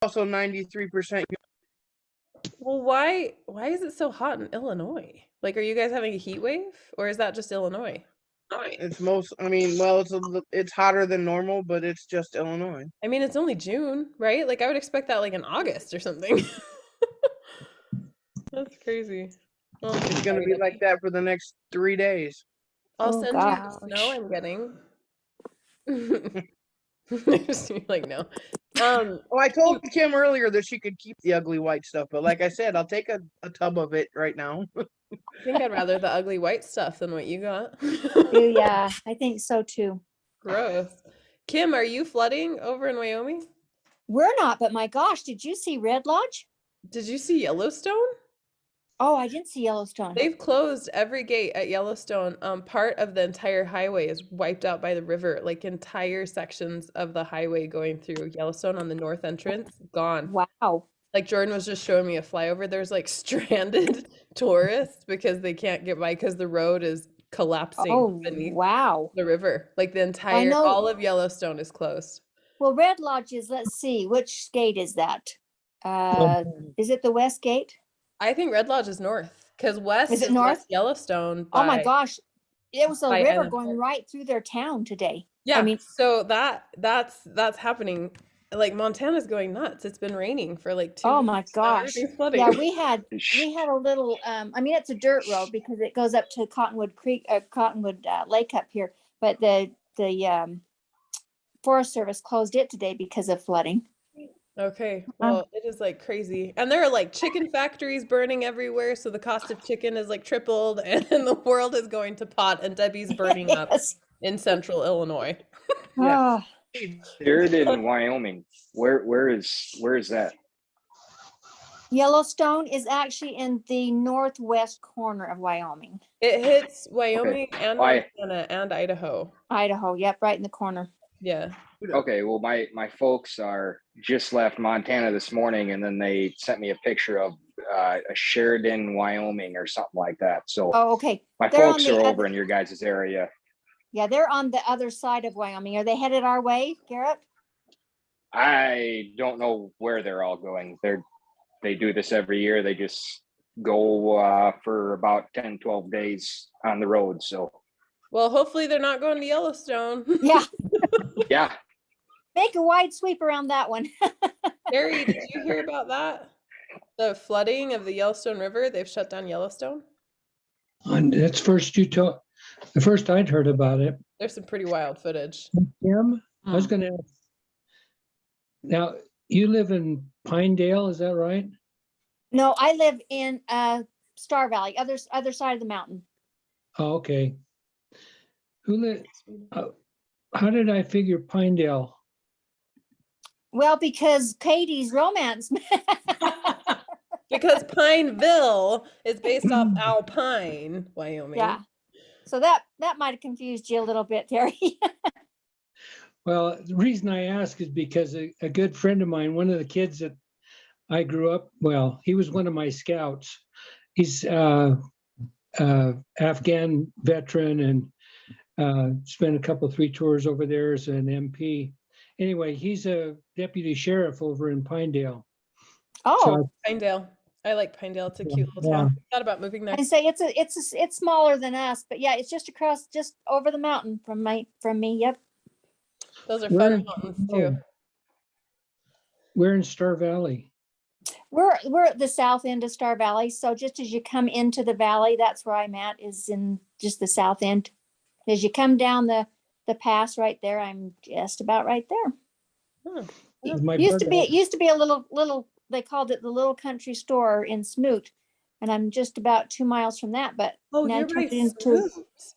also 93%. Well, why is it so hot in Illinois? Like, are you guys having a heat wave, or is that just Illinois? It's it's hotter than normal, but it's just Illinois. I mean, it's only June, right? Like, I would expect that like in August or something. That's crazy. Well, I'm It's so gonna sorry, be like Nikki. that for the next 3 days. I'll Oh send you the snow gosh. I'm getting. You're like, no. Um, Oh, I told Kim earlier that she could keep the ugly white stuff, but like I said, I'll take a tub of it right now. I think I'd rather the ugly white stuff than what you got. Yeah, I think so too. Gross. Kim, are you flooding over in Wyoming? We're not, but my gosh, did you see Red Lodge? Did you see Yellowstone? Oh, I didn't see Yellowstone. They've closed every gate at Yellowstone. Part of the entire highway is wiped out by the river. Like entire sections of the highway going through Yellowstone on the north entrance, gone. Wow. Like Jordan was just showing me a flyover. There's like stranded tourists because they can't get by because the road is collapsing Oh, beneath wow. the river. Like the I entire, know. all of Yellowstone is closed. Well, Red Lodge is, let's see, which gate is that? Is it the west gate? I think Red Lodge is north because west Is it is West north? Yellowstone Oh my by gosh. It was a by river Island going Park. right through their town today. I Yeah, mean, so that's happening. Like Montana's going nuts. It's been raining for like 2 oh weeks. my Now gosh. everything's flooding. Yeah, we had a little I mean it's a dirt road because it goes up to Cottonwood Creek, Cottonwood Lake up here, but the Forest Service closed it today because of flooding. Okay, well, it is like crazy. And there are like chicken factories burning everywhere, so the cost of chicken is like tripled and the world is going to pot and Debbie's burning up Yes. in central Illinois. Yeah. Oh, Sheridan, Wyoming. Where is that? Yellowstone is actually in the northwest corner of Wyoming. It hits Wyoming and Why? Montana and Idaho. Idaho, yep, right in the corner. Yeah. Okay, well my folks are just left Montana this morning, and then they sent me a picture of a Sheridan, Wyoming, or something like that. So Oh, okay. my They're on folks the are other, over in your guys' area. yeah, they're on the other side of Wyoming. Are they headed our way, Garrett? I don't know where they're all going. They do this every year. They just go for about 10, 12 days on the road. So Well, hopefully they're not going to Yellowstone. Yeah, yeah, make a wide sweep around that one. Gary, did you hear about that? The flooding of the Yellowstone River? They've shut down Yellowstone. And that's the first I'd heard about it. There's some pretty wild footage. Kim, I was going to ask. Now, you live in Pinedale, is that right? No, I live in Star Valley, other side of the mountain. Oh, okay. How did I figure Pinedale? Well, because Katie's romance. Because Pineville is based off Alpine, Wyoming. Yeah. So that might have confused you a little bit, Terry. Well, the reason I ask is because a good friend of mine, one of the kids that I grew up, well, he was one of my scouts. He's Afghan veteran and spent a 3 tours over there as an MP. Anyway, he's a deputy sheriff over in Pinedale. Oh, So Pinedale. I like Pinedale. It's a cute little town. I thought about moving there. I say it's smaller than us, but yeah, it's just over the mountain from me. Yep. Those are fun mountains too. We're in Star Valley. We're at the south end of Star Valley. So just as you come into the valley, that's where I'm at, is in just the south end. As you come down the pass right there, I'm just about right there. It used to be a little, they called it the little country store in Smoot. And I'm just about 2 miles from that, but now you're right.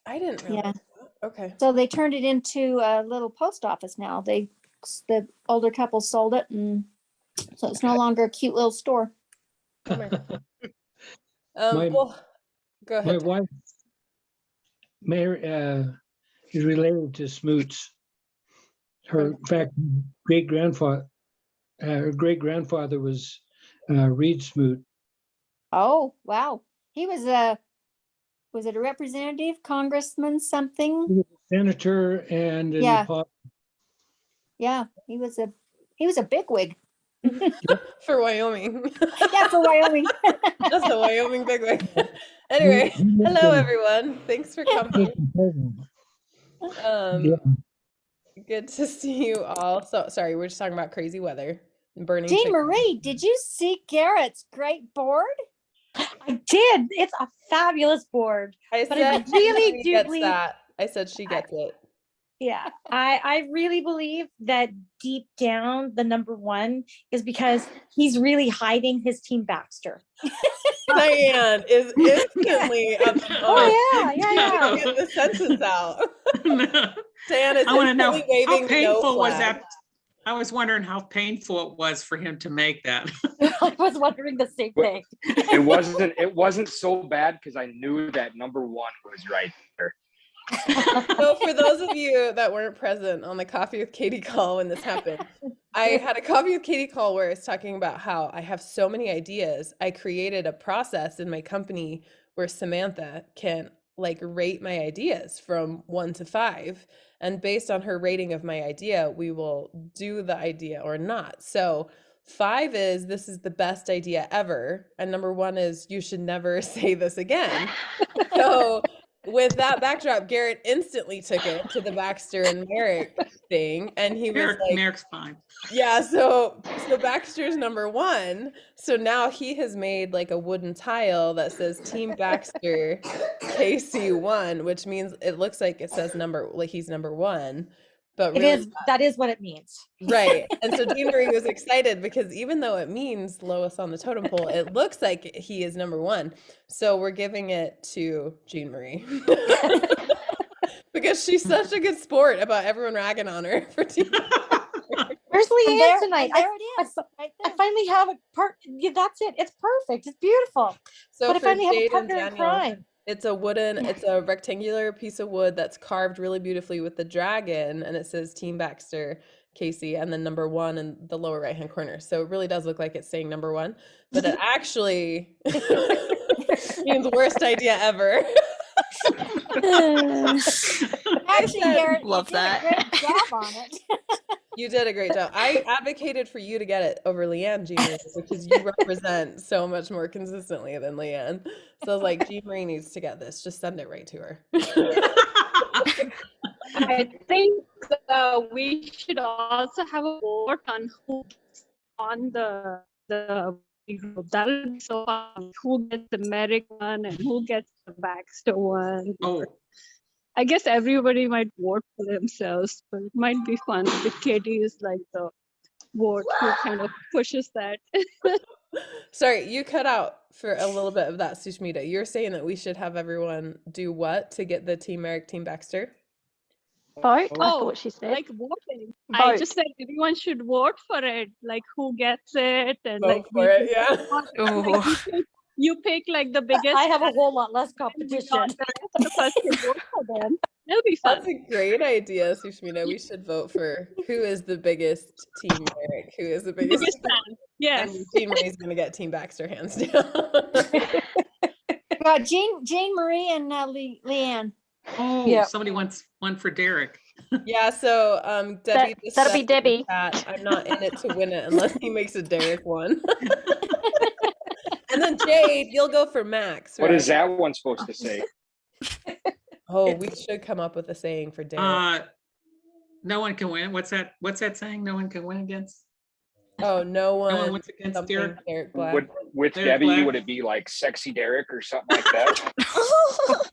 I didn't realize that. Okay. So they turned it into a little post office now. The older couple sold it, and so it's no longer a cute little store. Well, go ahead. My wife, is related to Smoots. In fact, her great grandfather was Reed Smoot. Oh, wow. He was it a representative, congressman, something? He was a senator and Yeah. Yeah, he was a bigwig. For Wyoming. Yeah, for Wyoming. That's the Wyoming bigwig. Anyway, hello everyone. Thanks for coming. Yeah. Good to see you all. So sorry, we're just talking about crazy weather and burning Jean chickens. Marie, did you see Garrett's great board? I did. It's a fabulous board. I But said I really she do gets believe- that. I said she gets it. Yeah, I really believe that deep down, the number one is because he's really hiding his Team Baxter. Diane is instantly up and Oh yeah. Get the sentence out. I Diane is want to know instantly waving how the no painful was flag. that? I was wondering how painful it was for him to make that. I was wondering the same thing. It wasn't so bad because I knew that number one was right there. So for those of you that weren't present on the Coffee with Katie call when this happened, I had a Coffee with Katie call where it's talking about how I have so many ideas. I created a process in my company where Samantha can like rate my ideas from 1 to 5. And based on her rating of my idea, we will do the idea or not. So 5 is this is the best idea ever. And number 1 is you should never say this again. So with that backdrop, Garrett instantly took it to the Baxter and Merrick thing. And he was like, Merrick's fine. yeah, so Baxter's number 1. So now he has made like a wooden tile that says Team Baxter KC1, which means it looks like it says he's number 1. But really That is what it means. right. And so Jean Marie was excited because even though it means lowest on the totem pole, it looks like he is number 1. So we're giving it to Jean Marie. Because she's such a good sport about everyone ragging on her for Team Where's And Leanne tonight? there it is. Right I there. finally have a part. Yeah, that's it. It's perfect. It's beautiful. So But I for finally have a Jade and partner in Daniel, crime. it's a rectangular piece of wood that's carved really beautifully with the dragon, and it says Team Baxter, Casey, and then number 1 in the lower right hand corner. So it really does look like it's saying number 1, but it actually means worst idea ever. Actually, Garrett, Love you did that. a great job on it. You did a great job. I advocated for you to get it over Leanne, Jean Marie, because you represent so much more consistently than Leanne. So I was like, Jean Marie needs to get this. Just send it right to her. I think we should also have a vote on who gets on the group. That'll be so fun. Who gets the Merrick one and who gets the Baxter one. Oh, I guess everybody might vote for themselves, but it might be fun if Katie is like the vote who kind of pushes that. Sorry, you cut out for a little bit of that, Sushmita. You're saying that we should have everyone do what to get the Team Merrick, Team Baxter? Vote. I Oh, thought she said. like voting. I Vote. just said everyone should vote for it, like who gets it and Vote like for it, yeah. You pick like the biggest. I have a whole lot less and we competition. got the person to vote for them. It'll be fun. That's a great idea, Sushmita. We should vote for who is the biggest Team Merrick, who is the biggest. Biggest fan. Yes. And Jean Marie's going to get Team Baxter hands down. Got Jean Marie and Leanne. oh, Yeah. somebody wants one for Derek. Yeah, so Debbie. just That'll be said in the Debbie. chat, I'm not in it to win it unless he makes a Derek one. And then Jade, you'll go for Max. What right? is that one supposed to say? Oh, we should come up with a saying for Derek. No one can win. What's that saying? No one can win against? Oh, no one. No one wins against something Derek? Derek Black. With Derek Debbie, Black. would it be like Sexy Derek or something like that?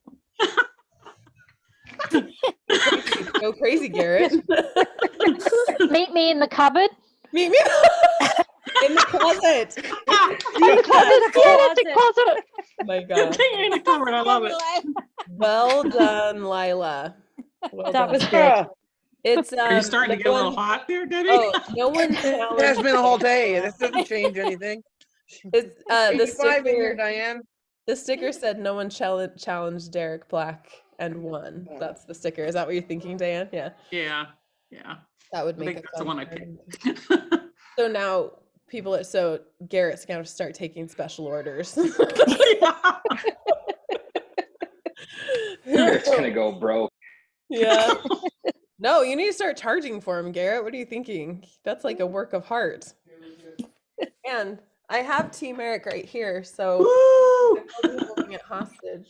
Go crazy, Garrett. Meet me in the cupboard. Meet me in the closet. In the closet. Oh my God. in the cupboard. I love it. Well done, Lila. Well That done. was good. It's Are you starting to no get a little one- hot there, Debbie? Oh, no one It has challenged. been a whole day. This doesn't change anything. It's, the 85 in here, sticker. Diane. The sticker said no one challenged Derek Black and won. That's the sticker. Is that what you're thinking, Diane? Yeah, Yeah. that would I make think it that's the fun. one I picked. So now so Garrett's going to start taking special orders. It's gonna go broke. Yeah. No, you need to start charging for him, Garrett. What are you thinking? That's like a work of heart. man, I have Team Eric right here, so Woo! I'll be holding it hostage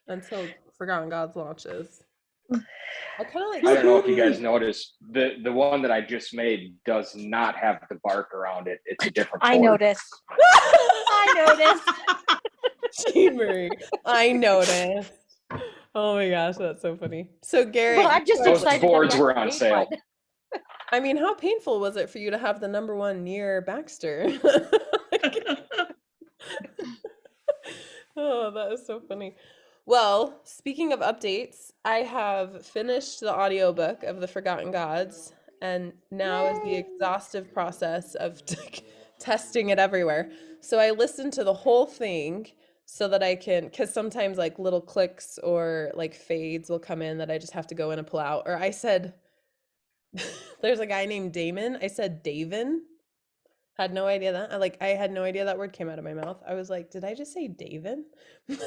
until Forgotten Gods launches. I kind of like. I don't know if you guys noticed, the one that I just made does not have the bark around it. It's a different I sword. noticed. I noticed. Jean Marie, I noticed. Oh my gosh, that's so funny. So Garrett, Well, I'm just Those excited. that boards we were actually on made sale. one. I mean, how painful was it for you to have the number one near Baxter? Oh, that is so funny. Well, speaking of updates, I have finished the audiobook of The Forgotten Gods, and now is the exhaustive process of testing it everywhere. So I listened to the whole thing so that I can, because sometimes like little clicks or like fades will come in that I just have to go in and pull out. Or I said, there's a guy named Damon. I said Davin. Had no idea that. I had no idea that word came out of my mouth. I was like, did I just say Davin?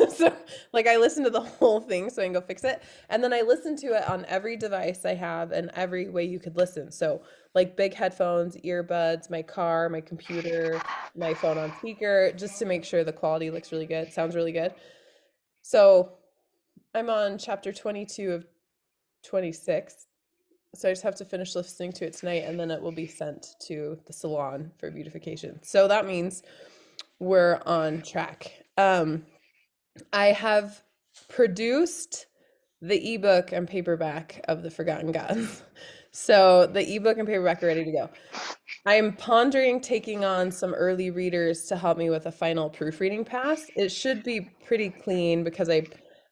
So like I listened to the whole thing so I can go fix it. And then I listened to it on every device I have and every way you could listen. So like big headphones, earbuds, my car, my computer, my phone on speaker, just to make sure the quality looks really good, sounds really good. So I'm on chapter 22 of 26. So I just have to finish listening to it tonight, and then it will be sent to the salon for beautification. So that means we're on track. I have produced the ebook and paperback of The Forgotten Gods. So the ebook and paperback are ready to go. I am pondering taking on some early readers to help me with a final proofreading pass. It should be pretty clean because I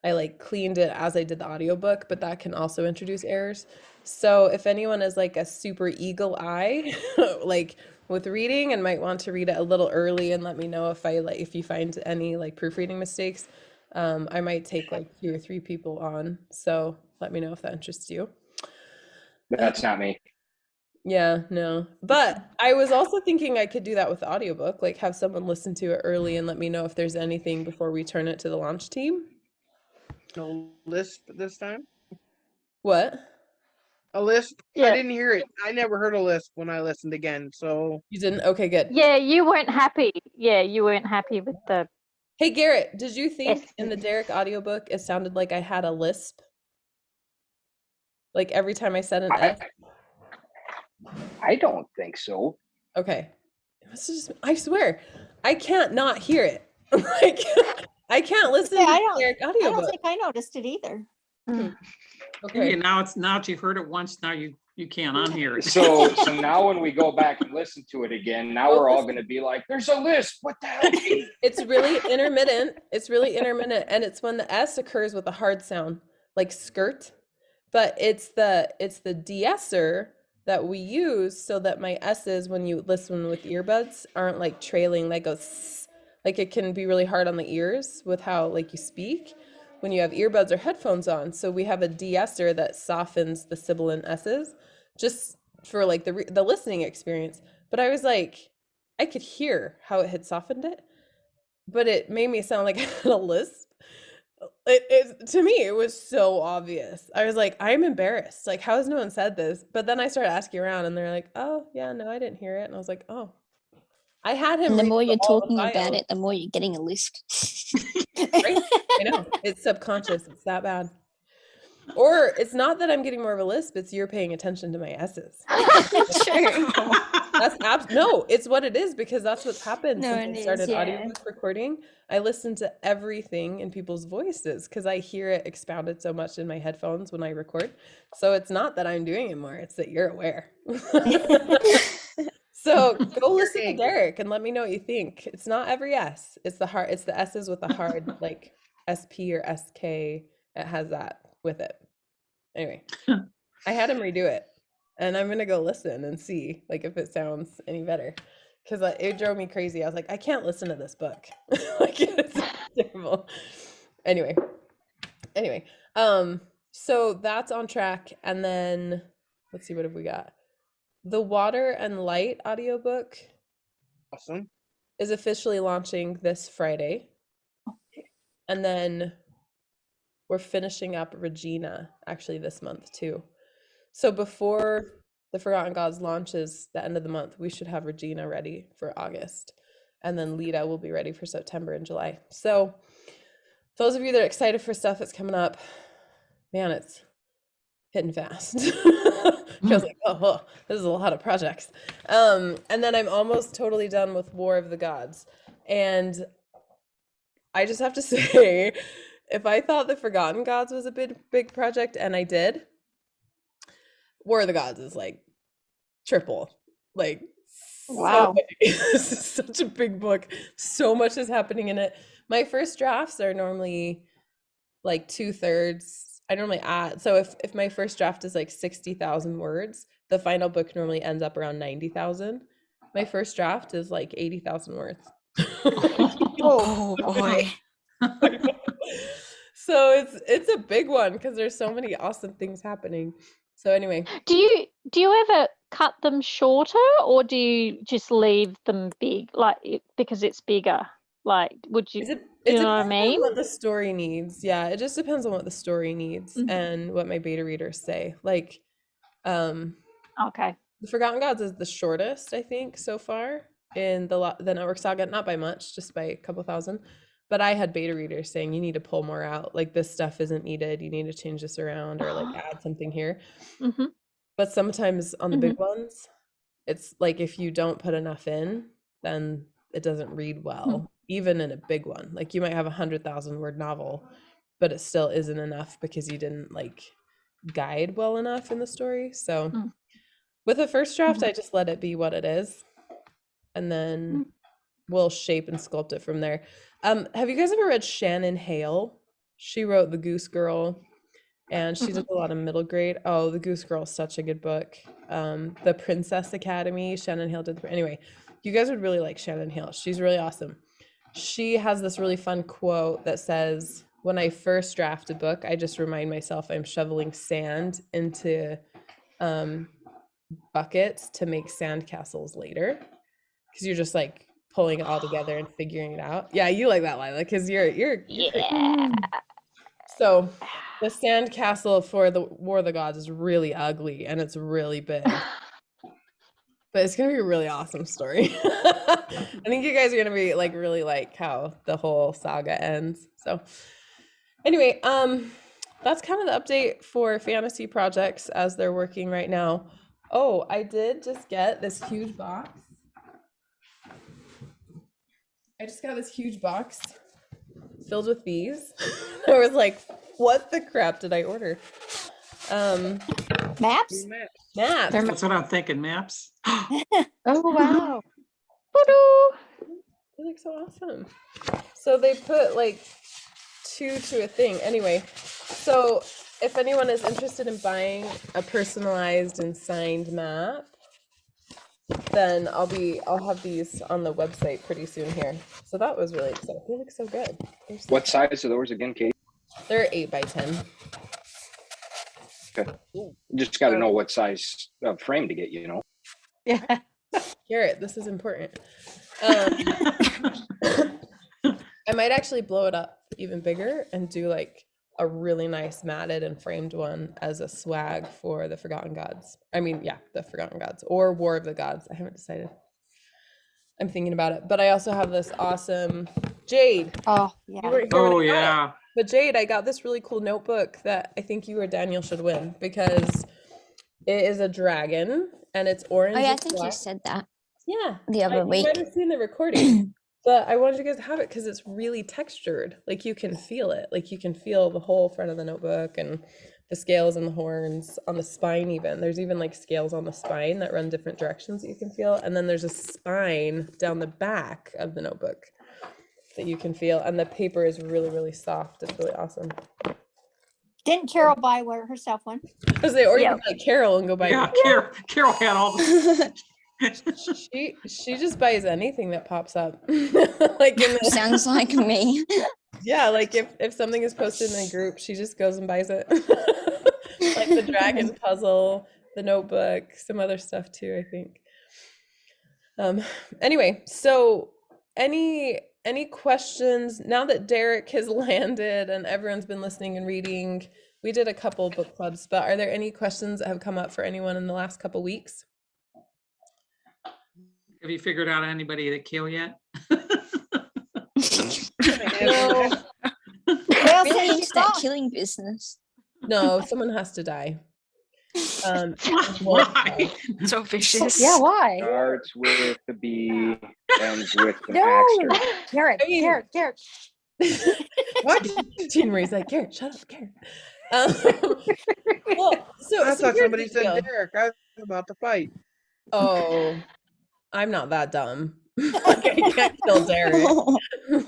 like cleaned it as I did the audiobook, but that can also introduce errors. So if anyone is like a super eagle eye, like with reading and might want to read it a little early and let me know if you find any like proofreading mistakes, I might take like 2 or 3 people on. So let me know if that interests you. That's not me. Yeah, no. But I was also thinking I could do that with the audiobook, like have someone listen to it early and let me know if there's anything before we turn it to the launch team. No lisp this time? What? A lisp? Yeah. I didn't hear it. I never heard a lisp when I listened again. So You didn't? Okay, good. Yeah, you weren't happy. Yeah, you weren't happy with the Hey, Garrett, did you think S. in the Derek audiobook it sounded like I had a lisp? Like every time I said an S? I don't think so. Okay. It must have just, I swear, I can't not hear it. Like, I can't listen Yeah, to I the don't- Derek I don't audiobook. think I noticed it either. Okay. Now that you've heard it once, now you can't unhear it. So now when we go back and listen to it again, now we're all going to be like, "There's a lisp. What the hell?" It's really intermittent. It's really intermittent, and it's when the S occurs with a hard sound, like skirt. But it's the de-esser that we use so that my S's, when you listen with earbuds, aren't like trailing, like goes, like it can be really hard on the ears with how like you speak when you have earbuds or headphones on. So we have a de-esser that softens the sibilant S's just for like the listening experience. But I was like, I could hear how it had softened it, but it made me sound like I had a lisp. It to me, it was so obvious. I was like, I'm embarrassed. Like, how has no one said this? But then I started asking around, and they're like, oh, yeah, no, I didn't hear it. And I was like, oh, I had him. And the read more you're all the talking about files, it, the more you're getting a list. right? I know it's subconscious. It's that bad. Or it's not that I'm getting more of a lisp. It's you're paying attention to my S's. No, it's what it is because that's what's happened No, since I it started is, yeah. audiobook recording. I listen to everything in people's voices because I hear it expounded so much in my headphones when I record. So it's not that I'm doing it more, it's that you're aware. So go listen to Derek and let me know what you think. It's not every S. It's the S's with the hard like SP or SK. It has that with it. Anyway, I had him redo it. And I'm gonna go listen and see like if it sounds any better, because it drove me crazy. I was like, I can't listen to this book. Like it's terrible. Anyway, so that's on track. And then let's see, what have we got? The Water and Light audiobook awesome. is officially launching this Friday. And then we're finishing up Regina actually this month too. So before the Forgotten Gods launches the end of the month, we should have Regina ready for August. And then Lita will be ready for September and July. So those of you that are excited for stuff that's coming up, man, it's hitting fast. Feels like, oh, this is a lot of projects. And then I'm almost totally done with War of the Gods. And I just have to say, if I thought the Forgotten Gods was a big project, and I did, War of the Gods is like triple. Like, Wow. This is such a big book. So much is happening in it. My first drafts are normally like 2/3. I normally add, so if my first draft is like 60,000 words, the final book normally ends up around 90,000. My first draft is like 80,000 words. Oh boy. So it's a big one because there's so many awesome things happening. So anyway, Do you ever cut them shorter, or do you just leave them big, like because it's bigger? Like, would you? it you know what I depends on mean? what the story needs. Yeah, it just depends on what the story needs and what my beta readers say. Like, Okay. The Forgotten Gods is the shortest, I think, so far in the Network Saga, not by much, just by a couple thousand. But I had beta readers saying you need to pull more out. Like, this stuff isn't needed. You need to change this around or like add something here. Mm-hmm. But sometimes on the big ones, it's like if you don't put enough in, then it doesn't read well, even in a big one. Like, you might have 100,000 word novel, but it still isn't enough because you didn't like guide well enough in the story. So with the first draft, I just let it be what it is, and then we'll shape and sculpt it from there. Have you guys ever read Shannon Hale? She wrote The Goose Girl, and she does a lot of middle grade. Oh, The Goose Girl is such a good book. The Princess Academy, Shannon Hale did. Anyway, you guys would really like Shannon Hale. She's really awesome. She has this really fun quote that says, when I first draft a book, I just remind myself I'm shoveling sand into buckets to make sand castles later, because you're just like pulling it all together and figuring it out. Yeah, you like that, Lila, because you're Yeah. So the sand castle for the War of the Gods is really ugly and it's really big, but it's gonna be a really awesome story. I think you guys are gonna be like really like how the whole saga ends. So anyway, that's kind of the update for fantasy projects as they're working right now. Oh, I did just get this huge box. I just got this huge box filled with these. I was like, what the crap did I order? Maps? Maps. That's what I'm thinking, maps. Oh wow. They look so awesome. So they put like 2 to a thing. Anyway, so if anyone is interested in buying a personalized and signed map, then I'll have these on the website pretty soon here. So that was really exciting. They look so good. What size are those again, Kate? They're 8 by 10. Okay. Just got to know what size frame to get, you know. Yeah. Garrett, this is important. I might actually blow it up even bigger and do like a really nice matted and framed one as a swag for the Forgotten Gods. I mean, yeah, the Forgotten Gods or War of the Gods. I haven't decided. I'm thinking about it. But I also have this awesome Jade. Oh yeah. You weren't here when Oh, I got it. yeah. But Jade, I got this really cool notebook that I think you or Daniel should win because it is a dragon and it's orange. Oh yeah, I and think you black. said that Yeah. the other You week. might have seen the recording. But I wanted you guys to have it because it's really textured. Like, you can feel it. Like, you can feel the whole front of the notebook and the scales and the horns on the spine even. There's even like scales on the spine that run different directions that you can feel. And then there's a spine down the back of the notebook that you can feel. And the paper is really, really soft. It's really awesome. Didn't Carol buy one herself one? Or you can buy Carol and go buy Yeah, Carol had all the. she just buys anything that pops up. Like in the, Sounds like me. yeah, like if something is posted in a group, she just goes and buys it. Like the dragon puzzle, the notebook, some other stuff too, I think. Anyway, so any questions now that Derek has landed and everyone's been listening and reading? we did a couple book clubs, but are there any questions that have come up for anyone in the last couple weeks? Have you figured out anybody to kill yet? No, Well, Really since into you that called, killing business. no, someone has to die. Why? So vicious. Yeah, why? Starts with the B, ends with the No, Baxter. Garrett, I mean- Garrett. What? Jean Marie's like, Garrett, shut up, Garrett. Well, so I so thought here's somebody the said deal. Derek. I was about to fight. Oh, I'm not that dumb. Like, I can't kill Derek.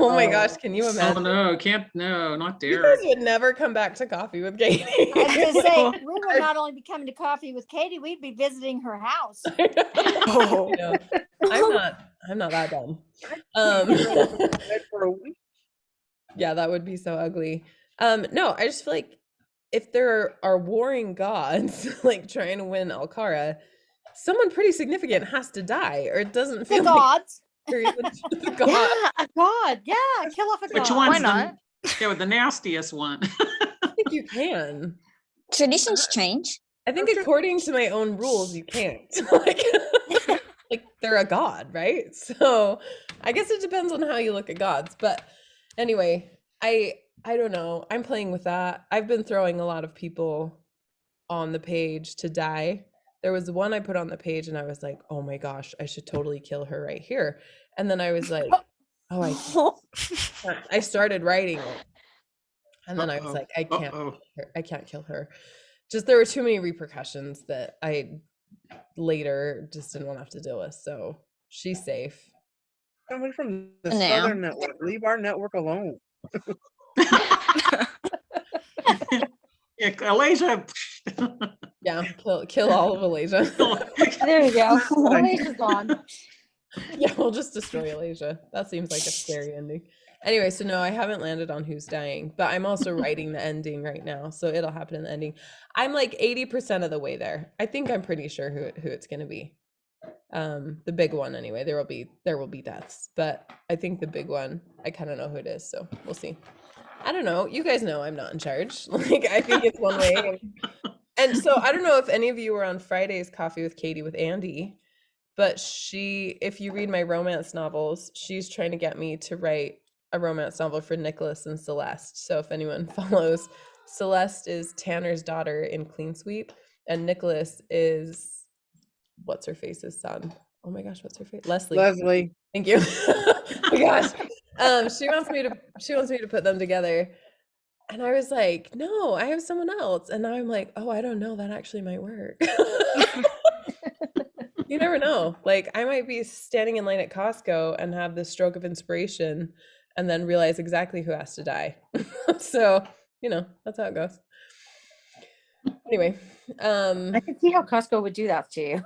Oh my gosh, can you Oh imagine? no, can't, no, not You Derek. guys would never come back to coffee with Katie. I was gonna say, we would not only be coming to coffee with Katie, we'd be visiting her house. Oh. You know, I'm not that dumb. Bed for a week. Yeah, that would be so ugly. No, I just feel like if there are warring gods like trying to win Alkarra, someone pretty significant has to die, or it doesn't The feel like gods. the god. Yeah, a god. Yeah, kill off a god. Which one's Why not? the nastiest one? I think you can. Traditions change. I think according to my own rules, you can't. Like they're a god, right? So I guess it depends on how you look at gods. But anyway, I don't know. I'm playing with that. I've been throwing a lot of people on the page to die. There was one I put on the page and I was like, oh my gosh, I should totally kill her right here. And then I was like, oh, I started writing it. And then I was like, I can't kill her. Just there were too many repercussions that I later just didn't want to have to deal with. So she's safe. Coming from the Now. Southern Network. Leave our network alone. Yeah, Alasia. Yeah, kill all of Alasia. There you go. What I- Alicia's gone. Yeah, we'll just destroy Alasia. That seems like a scary ending. Anyway, so no, I haven't landed on who's dying, but I'm also writing the ending right now, so it'll happen in the ending. I'm like 80% of the way there. I think I'm pretty sure who it's gonna be. The big one anyway. There will be deaths, but I think the big one, I kind of know who it is, so we'll see. I don't know. You guys know I'm not in charge. Like I think it's one way. And so I don't know if any of you were on Friday's Coffee with Katie with Andy, but if you read my romance novels, she's trying to get me to write a romance novel for Nicholas and Celeste. So if anyone follows, Celeste is Tanner's daughter in Clean Sweep, and Nicholas is what's her face's son. Oh my gosh, what's her face? Leslie. Thank you. Oh my gosh. She wants me to put them together. And I was like, no, I have someone else. And now I'm like, oh, I don't know. That actually might work. You never know. Like I might be standing in line at Costco and have this stroke of inspiration and then realize exactly who has to die. So, that's how it goes. Anyway, I can see how Costco would do that to you.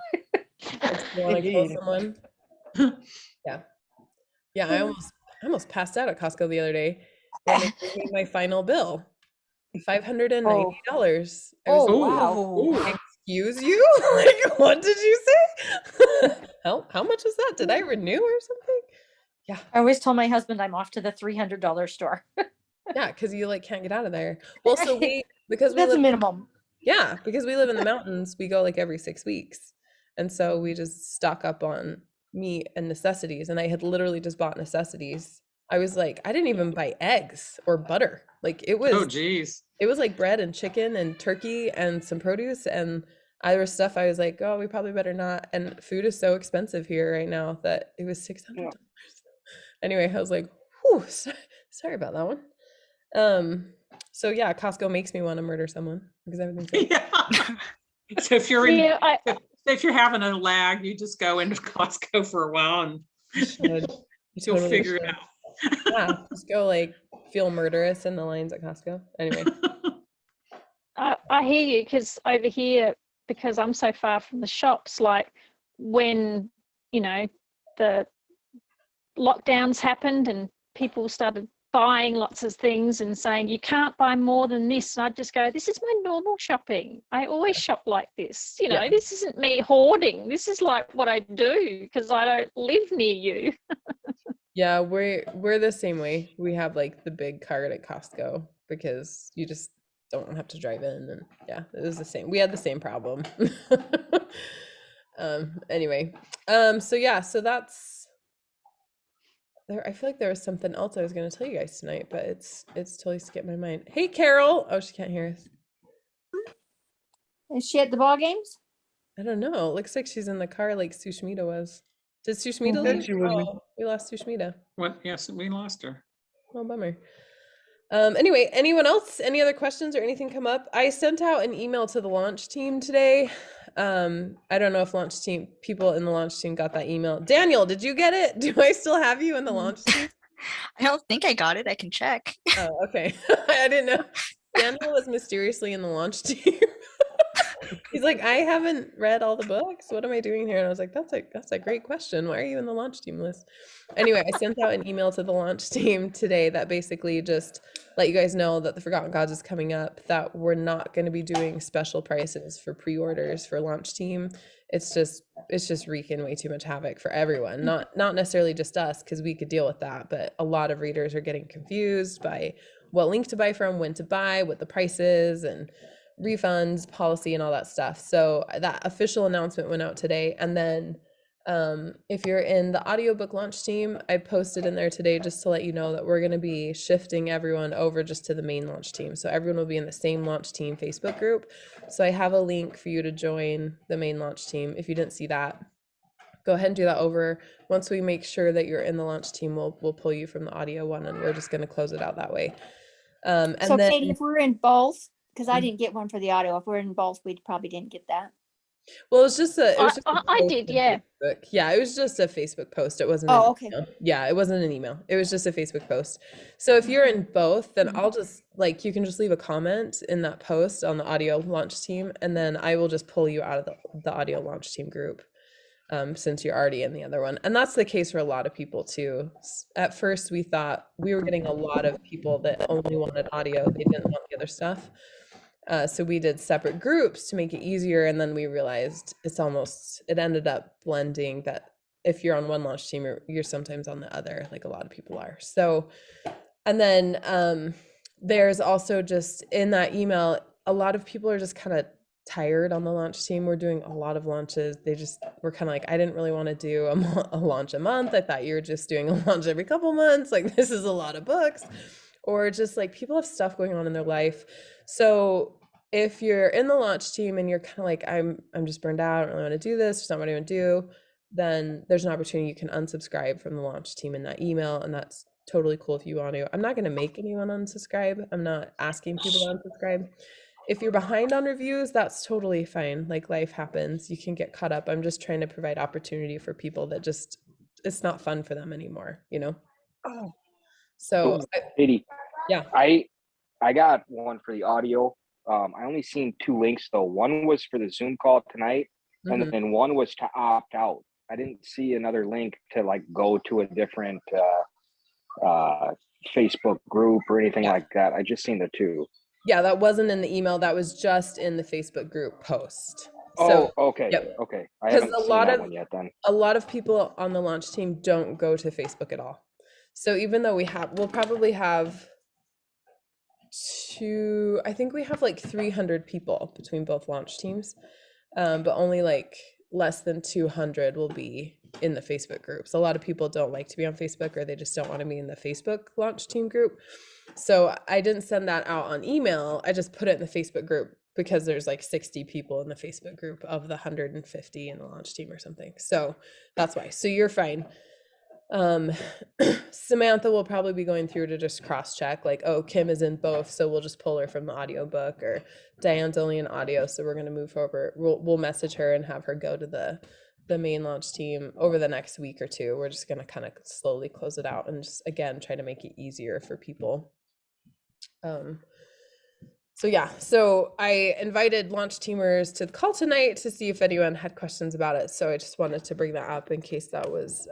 you want to kill someone? Yeah. I almost passed out at Costco the other day when they gave me my final bill, $590. I was Oh, like, wow. excuse you? Like, what did you say? How much is that? Did I renew or something? Yeah. I always tell my husband I'm off to the $300 store. Yeah, because you can't get out of there. Well, so because we That's a live, minimum. yeah, because we live in the mountains, we go like every 6 weeks. And so we just stock up on meat and necessities. And I had literally just bought necessities. I was like, I didn't even buy eggs or butter. Like it was, Oh geez. it was like bread and chicken and turkey and some produce and other stuff. I was like, oh, we probably better not. And food is so expensive here right now that it was $600. Anyway, I was like, whew, sorry about that one. So yeah, Costco makes me want to murder someone because everything's Yeah. So if you're if you're having a lag, you just go into Costco for a while and you'll totally figure it should. out. Yeah, just go like feel murderous in the lines at Costco. Anyway. I hear you because over here, because I'm so far from the shops, like when, the lockdowns happened and people started buying lots of things and saying, you can't buy more than this. And I'd just go, this is my normal shopping. I always shop like this. This isn't me hoarding. This is like what I do because I don't live near you. Yeah, we're the same way. We have like the big cart at Costco because you just don't have to drive in. And yeah, it was the same. We had the same problem. Anyway, so yeah, so that's there. I feel like there was something else I was going to tell you guys tonight, but it's totally skipped my mind. Hey, Carol. Oh, she can't hear us. Is she at the ball games? I don't know. It looks like she's in the car like Sushmita was. Did Sushmita said leave? she would be? Oh, we lost Sushmita. What? Yes, we lost her. Oh, bummer. Anyway, anyone else? Any other questions or anything come up? I sent out an email to the launch team today. I don't know if people in the launch team got that email. Daniel, did you get it? Do I still have you in the launch team? I don't think I got it. I can check. Oh, okay. I didn't know. Daniel was mysteriously in the launch team. He's like, I haven't read all the books. What am I doing here? And I was like, that's a great question. Why are you in the launch team list? Anyway, I sent out an email to the launch team today that basically just let you guys know that the Forgotten Gods is coming up, that we're not going to be doing special prices for pre-orders for launch team. It's just wreaking way too much havoc for everyone. Not necessarily just us, because we could deal with that, but a lot of readers are getting confused by what link to buy from, when to buy, what the price is, and refunds policy and all that stuff. So that official announcement went out today. And then if you're in the audiobook launch team, I posted in there today just to let you know that we're going to be shifting everyone over just to the main launch team. So everyone will be in the same launch team Facebook group. So I have a link for you to join the main launch team. If you didn't see that, go ahead and do that over. Once we make sure that you're in the launch team, we'll pull you from the audio one, and we're just going to close it out that way. And So then, Katie, if we're in both, because I didn't get one for the audio, if we're in both, we probably didn't get that. well, it was just a I post did, on yeah. Facebook. Yeah, it was just a Facebook post. It wasn't Oh, an okay. email. Yeah, it wasn't an email. It was just a Facebook post. So if you're in both, then I'll just you can just leave a comment in that post on the audio launch team, and then I will just pull you out of the audio launch team group. Since you're already in the other one. And that's the case for a lot of people too. At first, we thought we were getting a lot of people that only wanted audio. They didn't want the other stuff. So we did separate groups to make it easier. And then we realized it ended up blending, that if you're on one launch team, you're sometimes on the other, like a lot of people are. So, and then there's also just in that email, a lot of people are just kind of tired on the launch team. We're doing a lot of launches. We're kind of like, I didn't really want to do a launch a month. I thought you were just doing a launch every couple months. Like, this is a lot of books. Or just like, people have stuff going on in their life. So if you're in the launch team and you're kind of like, I'm just burned out, I don't really want to do this, it's not what I want to do, then there's an opportunity you can unsubscribe from the launch team in that email, and that's totally cool if you want to. I'm not going to make anyone unsubscribe. I'm not asking people to unsubscribe. If you're behind on reviews, that's totally fine. Like, life happens. You can get caught up. I'm just trying to provide opportunity for people that just, it's not fun for them anymore, you know? So, Katie, yeah. I got one for the audio. I only seen 2 links though. One was for the Zoom call tonight, and then one was to opt out. I didn't see another link to like go to a different Facebook group or anything like that. I just seen the 2. Yeah, that wasn't in the email. That was just in the Facebook group post. So, okay. Yep. Okay. I haven't seen that one yet then. A lot of people on the launch team don't go to Facebook at all. So even though we'll probably have I think we have like 300 people between both launch teams, but only like less than 200 will be in the Facebook groups. A lot of people don't like to be on Facebook, or they just don't want to be in the Facebook launch team group. So I didn't send that out on email. I just put it in the Facebook group because there's like 60 people in the Facebook group of the 150 in the launch team or something. So that's why. So you're fine. Samantha will probably be going through to just cross-check, like, oh, Kim is in both, so we'll just pull her from the audiobook, or Diane's only in audio, so we're going to move over. We'll message her and have her go to the main launch team over the next week or 2. We're just going to kind of slowly close it out and just, again, try to make it easier for people. So I invited launch teamers to the call tonight to see if anyone had questions about it. So I just wanted to bring that up in case that was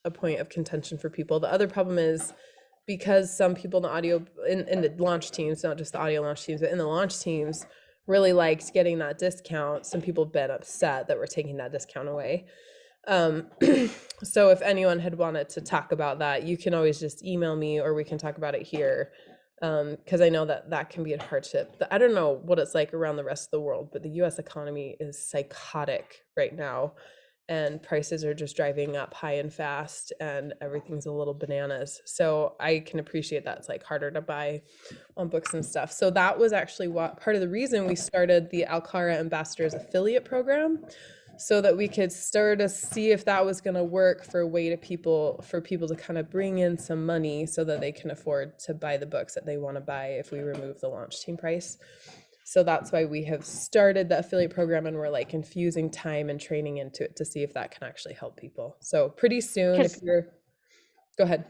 a point of contention for people. The other problem is, because some people in the launch teams, not just the audio launch teams, but in the launch teams, really liked getting that discount. Some people have been upset that we're taking that discount away. So if anyone had wanted to talk about that, you can always just email me, or we can talk about it here. because I know that that can be a hardship. I don't know what it's like around the rest of the world, but the US economy is psychotic right now, and prices are just driving up high and fast, and everything's a little bananas. So I can appreciate that it's like harder to buy on books and stuff. So that was actually what part of the reason we started the Alkarran Ambassadors affiliate program, so that we could start to see if that was going to work for a way to for people to kind of bring in some money so that they can afford to buy the books that they want to buy if we remove the launch team price. So that's why we have started the affiliate program, and we're like infusing time and training into it to see if that can actually help people. So pretty soon, if you're, go ahead.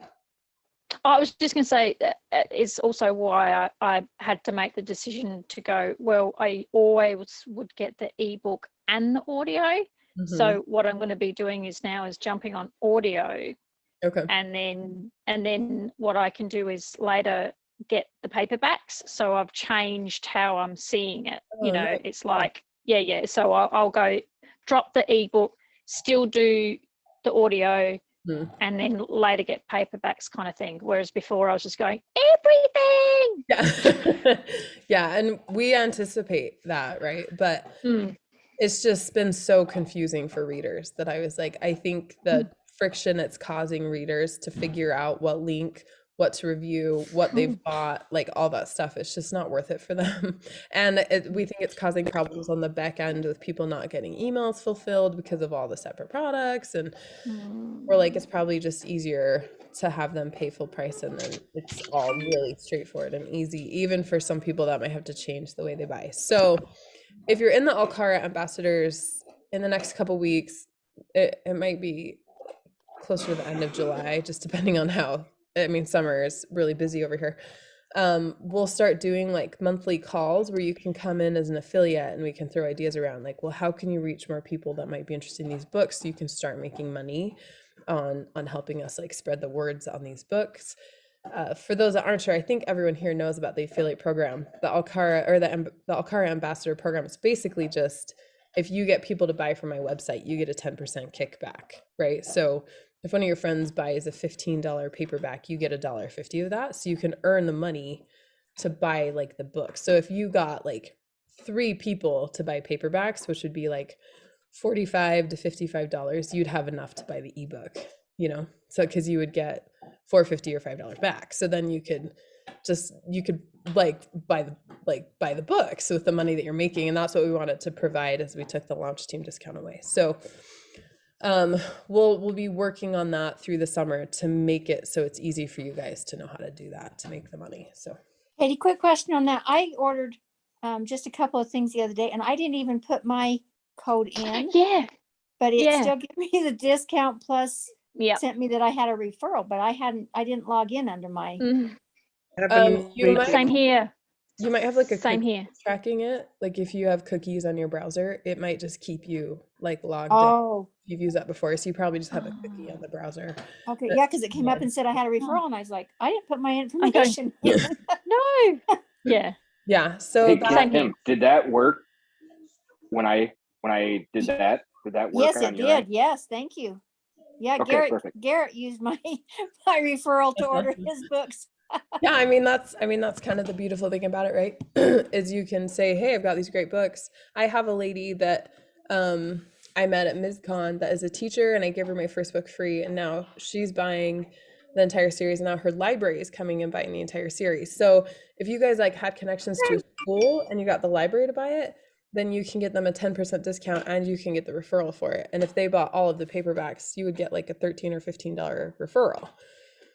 I was just going to say that it's also why I had to make the decision to go, well, I always would get the ebook and the audio. Mm-hmm. So what I'm going to be doing is jumping on audio. Okay. And then what I can do is later get the paperbacks. So I've changed how I'm seeing it. Nice. It's like, yeah. So I'll go drop the ebook, still do the audio, and then later get paperbacks kind of thing. Whereas before I was just going, everything. Yeah. Yeah. And we anticipate that, right? But it's just been so confusing for readers that I was like, I think the friction it's causing readers to figure out what link, what to review, what they've bought, like all that stuff, it's just not worth it for them. And we think it's causing problems on the back end with people not getting emails fulfilled because of all the separate products. And we're like, it's probably just easier to have them pay full price, and then it's all really straightforward and easy, even for some people that might have to change the way they buy. So if you're in the Alkarran Ambassadors in the next couple weeks, it might be closer to the end of July, just depending on how, summer is really busy over here. We'll start doing like monthly calls where you can come in as an affiliate and we can throw ideas around like, well, how can you reach more people that might be interested in these books so you can start making money on helping us like spread the words on these books. For those that aren't sure, I think everyone here knows about the affiliate program. The Alkarran Ambassador program is basically just, if you get people to buy from my website, you get a 10% kickback, right? So if one of your friends buys a $15 paperback, you get $1.50 of that. So you can earn the money to buy like the book. So if you got like 3 people to buy paperbacks, which would be like $45 to $55, you'd have enough to buy the ebook, so because you would get $4.50 or $5 back. So then you could buy the books with the money that you're making. And that's what we wanted to provide as we took the launch team discount away. So we'll be working on that through the summer to make it so it's easy for you guys to know how to do that to make the money. So Katie, quick question on that. I ordered just a couple of things the other day, and I didn't even put my code in. Yeah. But it still gave me the discount plus sent me that I had a referral, but I didn't log in under my same here. You might have like a same here tracking it. Like if you have cookies on your browser, it might just keep you like logged in. You've used that before, so you probably just have a cookie on the browser. Okay, yeah, because it came up and said I had a referral, and I was like, I didn't put my information. No. Yeah. So hey, Kim, did that work when I did that? Did that work? Yes, it did. End? Yes, thank you. Yeah, okay, Garrett used my referral to order his books. Yeah, that's kind of the beautiful thing about it, right? Is you can say, hey, I've got these great books. I have a lady that I met at MizCon that is a teacher, and I gave her my first book free, and now she's buying the entire series, and now her library is coming and buying the entire series. So if you guys like had connections to a school and you got the library to buy it, then you can get them a 10% discount and you can get the referral for it. And if they bought all of the paperbacks, you would get like a $13 or $15 referral,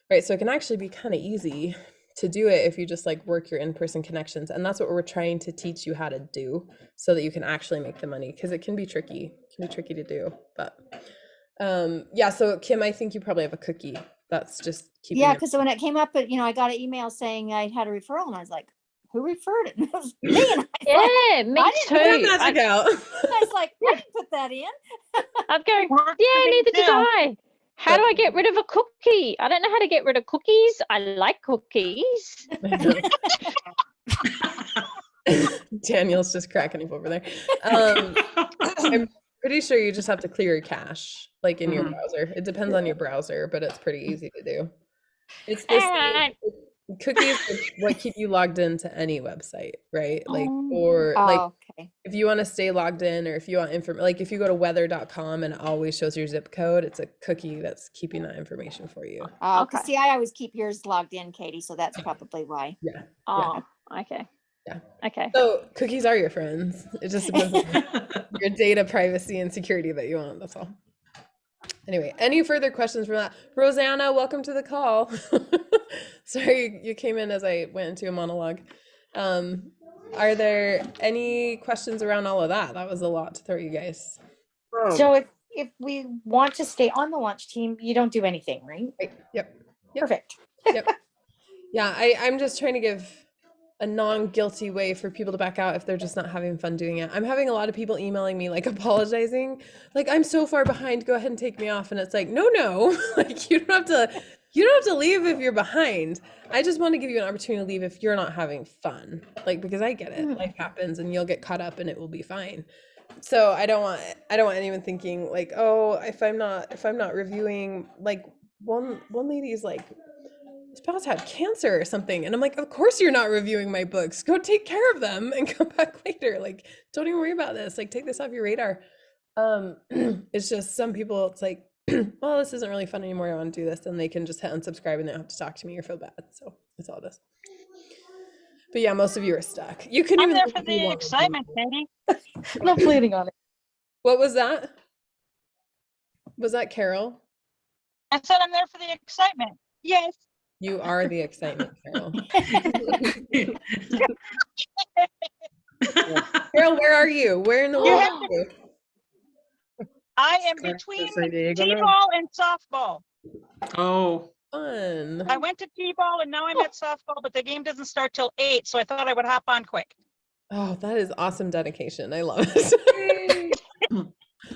right? So it can actually be kind of easy to do it if you just like work your in-person connections. And that's what we're trying to teach you how to do so that you can actually make the money, because it can be tricky. It can be tricky to do. But so Kim, I think you probably have a cookie. That's just keeping because when it came up, I got an email saying I had a referral, and I was like, who referred it? And it was me. And me too. I was like, I didn't put that in. I'm going, neither did I. How do I get rid of a cookie? I don't know how to get rid of cookies. I like cookies. Daniel's just cracking up over there. I'm pretty sure you just have to clear your cache, like in your browser. It depends on your browser, but it's pretty easy to do. It's Cookies are what keep you logged into any website, right? Like, or like Oh, okay. if you want to stay logged in, or if you want like if you go to weather.com and it always shows your zip code, it's a cookie that's keeping that information for you. Oh, Okay. see, I always keep yours logged in, Katie, so that's probably why. Yeah. Oh, okay. Yeah. Okay. So cookies are your friends. It just depends on your data privacy and security that you want. That's all. Anyway, any further questions from that? Rosanna, welcome to the call. Sorry, you came in as I went into a monologue. Are there any questions around all of that? That was a lot to throw you guys. So if we want to stay on the launch team, you don't do anything, right? Right. Yep. Perfect. Yep. Yeah, I'm just trying to give a non-guilty way for people to back out if they're just not having fun doing it. I'm having a lot of people emailing me like apologizing, like I'm so far behind, go ahead and take me off. And it's like, no, like you don't have to leave if you're behind. I just want to give you an opportunity to leave if you're not having fun. Like, because I get it, life happens and you'll get caught up and it will be fine. So I don't want anyone thinking like, oh, if I'm not reviewing, like one lady's like, spouse had cancer or something, and I'm like, of course you're not reviewing my books, go take care of them and come back later, like don't even worry about this, like take this off your radar. It's just some people, it's like, well, this isn't really fun anymore, I want to do this, and they can just hit unsubscribe and they don't have to talk to me or feel bad. So that's all it is. But yeah, most of you are stuck. You couldn't I'm even there for the excitement, Katie. I'm planning on it. What was that? Was that Carol? I said I'm there for the excitement. Yes. You are the excitement, Carol. Carol, where are you? Where in the world are you? I am between t-ball and softball. Oh, fun. I went to t-ball and now I'm at softball, but the game doesn't start till 8, so I thought I would hop on quick. Oh, that is awesome dedication. I love it.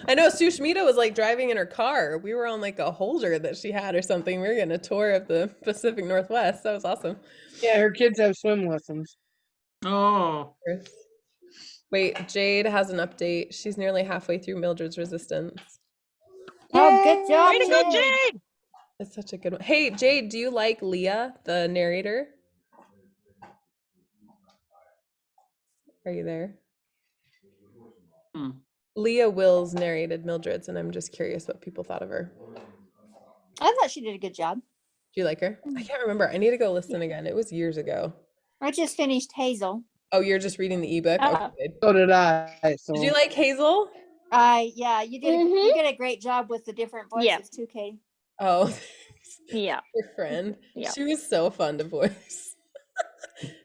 I know Sushmita was like driving in her car. We were on like a holder that she had or something. We were getting a tour of the Pacific Northwest. That was awesome. Yeah, her kids have swim lessons. Oh. Wait, Jade has an update. She's nearly halfway through Mildred's Resistance. Oh, good job, Way to go, Jade! It's such a good one. Hey, Jade, do you like Leah, the narrator? Are you there? Leah Wills narrated Mildred's, and I'm just curious what people thought of her. I thought she did a good job. Do you like her? I can't remember. I need to go listen again. It was years ago. I just finished Hazel. Oh, you're just reading the ebook? Okay. So did I. So. Did you like Hazel? Yeah, you did. You did a great job with the different voices too, Katie. Oh, yeah. Your friend. Yeah. She was so fun to voice.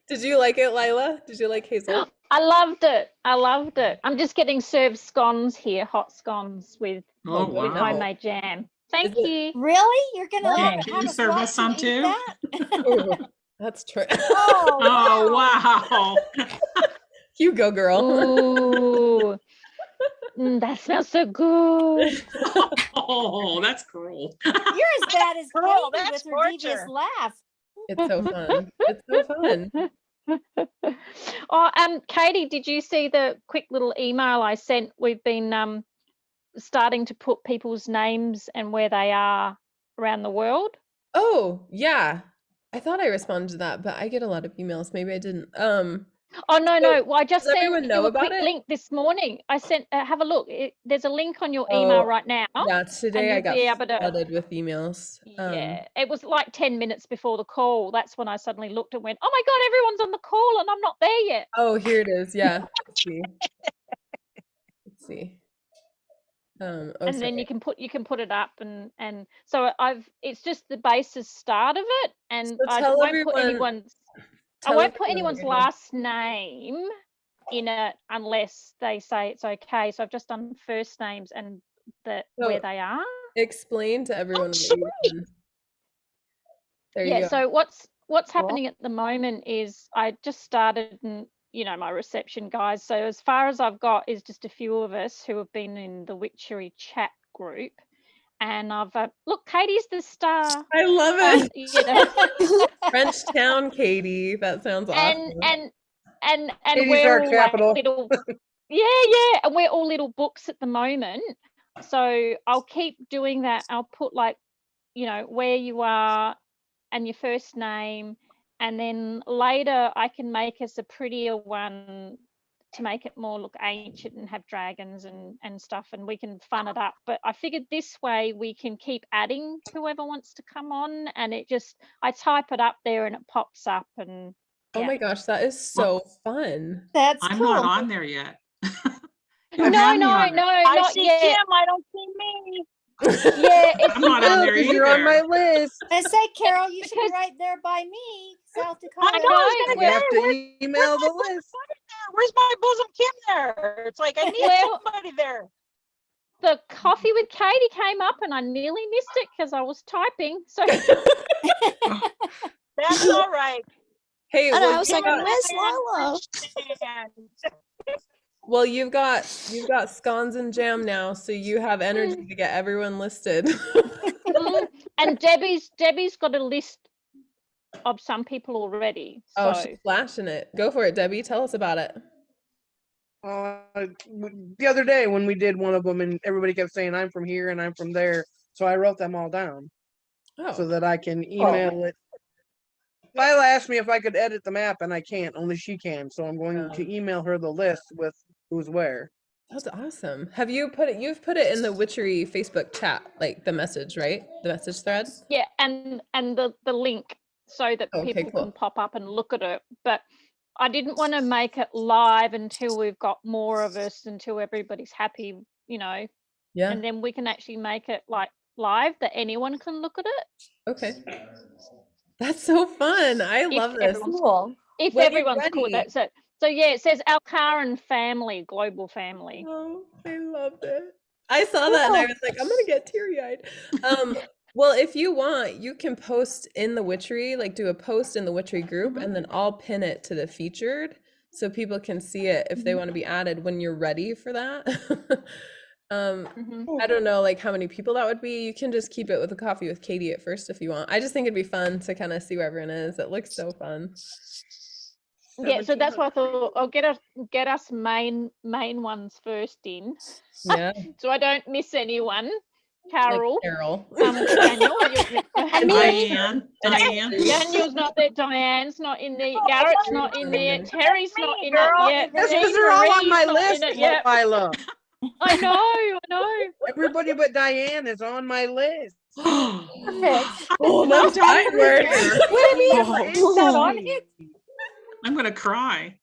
Did you like it, Lila? Did you like Hazel? I loved it. I loved it. I'm just getting served scones here, hot scones with homemade jam. Thank you. Really? You're gonna Can you serve us some too? That's true. Oh, wow. You go, girl. Ooh. That smells so good. Oh, that's cruel. You're as bad as Girl, Katie that's with her devious laugh. It's so fun. It's so fun. Oh, Katie, did you see the quick little email I sent? We've been starting to put people's names and where they are around the world. Oh, yeah. I thought I responded to that, but I get a lot of emails. Maybe I didn't. Oh no, no. Well, I just does sent everyone you know a about quick it? link this morning. I sent. Have a look. There's a link on your email right now. Yeah, today I you'll got be able to- flooded with emails. Yeah, it was like 10 minutes before the call. That's when I suddenly looked and went, "Oh my God, everyone's on the call and I'm not there yet." Oh, here it is. Yeah. Let's see. Let's see. Oh, and then you can put it up and so it's just the basis start of it, and So I tell won't everyone- put anyone's tell I won't put everyone anyone's what you're doing. last name in it unless they say it's okay. So I've just done first names and where they are. Explain to everyone what you've done. There you go. So what's happening at the moment is I just started, and my reception guys. So as far as I've got is just a few of us who have been in the Witchery chat group, and I've look, Katie's the star. I love it. French Town, Katie. That sounds awesome. And Katie's we're our all capital. like little, yeah, and we're all little books at the moment. So I'll keep doing that. I'll put like, where you are and your first name And then later I can make us a prettier one to make it more look ancient and have dragons and stuff, and we can fun it up. But I figured this way we can keep adding whoever wants to come on, and I type it up there and it pops up. And Oh my gosh, that is so fun. That's I'm cool. not on there yet. No, I not see yet. Kim, I don't see me. Yeah, I'm not on there You're on my either. list. I say, Carol, you should be right there by me, South Dakota. I know, I was You gonna have say, to email the list. where's my bosom Kim there? It's like I need Well, somebody there. the coffee with Katie came up and I nearly missed it because I was typing. So That's all right. Hey, And well, I was you like, got- where's Lila? well, you've got scones and jam now, so you have energy to get everyone listed. and Debbie's got a list of some people already. So Oh, she's flashing it. Go for it, Debbie. Tell us about it. The other day when we did one of them, and everybody kept saying I'm from here and I'm from there, so I wrote them all down so that I can email it. Lila asked me if I could edit the map, and I can't. Only she can, so I'm going to email her the list with who's where. That's awesome. Have you put it? You've put it in the Witchery Facebook chat, like the message, right? The message thread. yeah, and the link so that Okay, people cool. can pop up and look at it. But I didn't want to make it live until we've got more of us, until everybody's happy, Yeah. And then we can actually make it like live that anyone can look at it. Okay. That's so fun. I love this. Cool. If When you're everyone's cool with ready. that. So yeah, it says Alkarran Family, Global Family. Oh, I loved it. I saw that and I was like, I'm gonna get teary-eyed. Well, if you want, you can post in the Witchery, like do a post in the Witchery group, and then I'll pin it to the featured so people can see it if they want to be added when you're ready for that. I don't know like how many people that would be. You can just keep it with a coffee with Katie at first if you want. I just think it'd be fun to kind of see where everyone is. It looks so fun. Yeah, so that's why I thought I'll get us main ones first in. Yeah. So I don't miss anyone. Carol. Like Carol. Daniel. And Diane. Daniel's not there. Diane's not in there. Garrett's not in there. Terry's not in it yet. That's because they're all on my list, Lila. I know. Everybody but Diane is on my list. Oh, that's right. I'm gonna cry.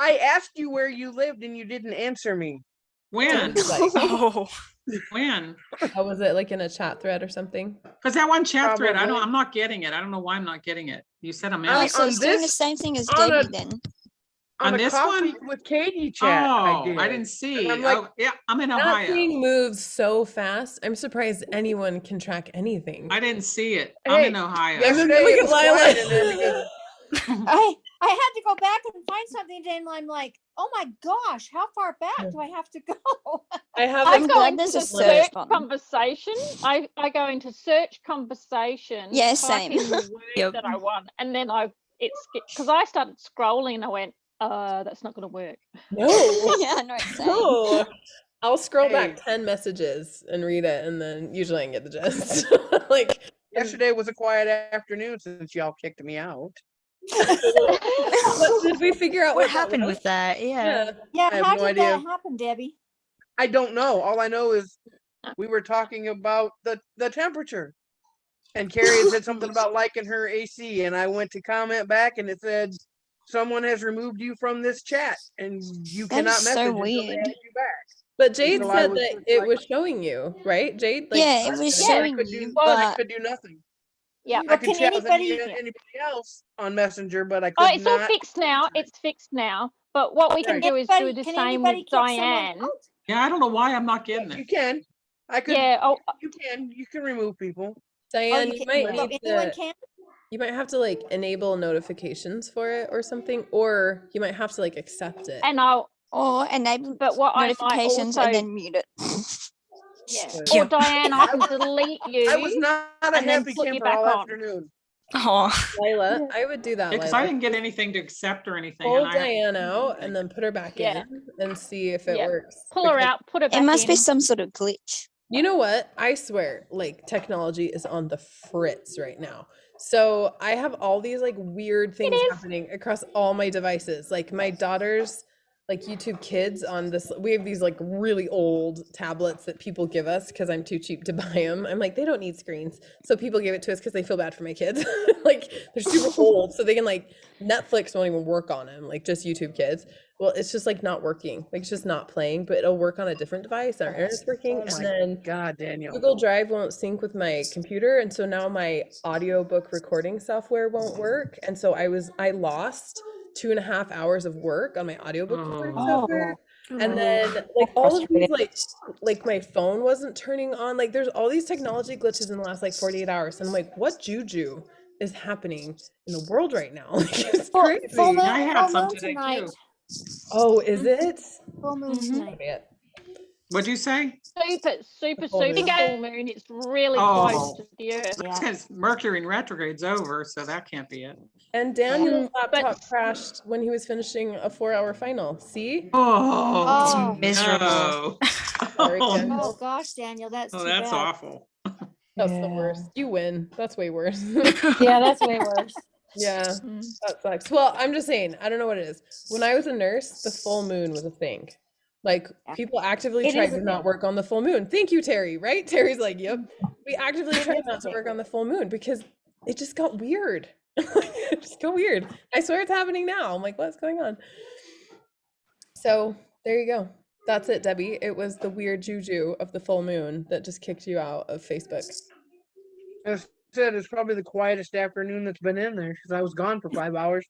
I asked you where you lived and you didn't answer me. When? When? Oh, was it like in a chat thread or something? Because that one chat thread, Probably. I'm not getting it. I don't know why I'm not getting it. You said I'm in. Oh, it. so it's doing the same thing as on Debbie a- then. On On this a coffee one? with Katie chat. Oh, I I did. didn't see. And I'm like, Oh, yeah, I'm in That Ohio. thing moves so fast. I'm surprised anyone can track anything. I didn't see it. I'm Hey, in Ohio. yesterday Look it at was Lila. quiet in there because I had to go back and find something today, and I'm like, oh my gosh, how far back do I have to go? I have I I'm go glad into there's the a search search button. conversation. I go into search conversation. Yeah, type same. in the word that I want, and then it skipped because I started scrolling and I went, that's not going to work. no. Yeah, I know. Same. No. I'll scroll Hey. back 10 messages and read it, and then usually I can get the gist. Like yesterday was a quiet afternoon since y'all kicked me out. what, did we figure out What that happened was? with that? Yeah. Yeah, I have how no did idea. that happen, Debbie? I don't know. All I know is we were talking about the temperature. And Carrie had said something about liking her AC, and I went to comment back, and it said, "Someone has removed you from this chat, and you That cannot is message so until they weird. add you back." But Jade So I said was that just it like- was showing you, right? Jade? Like, Yeah, it was showing could you, do, I but could do nothing. Yeah. I Well, could can chat with anybody? anybody else on Messenger, but I could Oh, it's all not. fixed now. It's fixed now. But what we can Right. do is do the Can same anybody with kick someone Diane. out? Yeah, I don't know why I'm not getting You it. can. I could. Yeah. Oh, You can remove people. Diane, you you can- might so need anyone to, can? you might have to like enable notifications for it or something, or you might have to like accept it. and I'll. or enable But what I might notifications also. and then mute it. Yeah. Yeah. Or Diane, I can delete you. I was not a and then happy put you camper back all on. afternoon. Oh, Lila, I would do that. Because I Lila. didn't get anything to accept or anything. Pull and I- Diane out and then put her back Yeah. in and see if it Yeah. works. Pull her because- out. Put her back It must be in. some sort of glitch. You know what? I swear, like technology is on the fritz right now. So I have all these like weird things happening across all my devices. Like my daughter's like YouTube Kids on this. We have these like really old tablets that people give us because I'm too cheap to buy them. I'm like, they don't need screens. So people give it to us because they feel bad for my kids. Like they're super old. So they can like, Netflix won't even work on them, like just YouTube Kids. Well, it's just like not working. Like it's just not playing, but it'll work on a different device. Our internet's working. Oh And my then God, Daniel. Google Drive won't sync with my computer. And so now my audiobook recording software won't work. And so I lost 2.5 hours of work on my audiobook recording software. And then like all of these like my phone wasn't turning on. Like there's all these technology glitches in the last like 48 hours. And I'm like, what juju is happening in the world right now? Like it's crazy. I had some today too. Oh, is it? Full moon tonight. What'd you say? Super full moon. full moon. It's really close to the Earth. Because Mercury in retrograde's over, so that can't be it. And Daniel's laptop crashed when he was finishing a 4-hour final. See? Oh, It's miserable. no. Sorry, Oh, Daniel. Oh gosh, Daniel, that's too that's bad. awful. That's the worst. You win. That's way worse. Yeah, that's way worse. Yeah, that sucks. Well, I'm just saying, I don't know what it is. When I was a nurse, the full moon was a thing. Like people actively It tried is a to not work on the full moon. Thank you, Terry, right? Terry's like, yep. We actively tried not to work on the full moon because it just got weird. It just got weird. I swear it's happening now. I'm like, what's going on? So there you go. That's it, Debbie. It was the weird juju of the full moon that just kicked you out of Facebook. As I said, it's probably the quietest afternoon that's been in there because I was gone for 5 hours.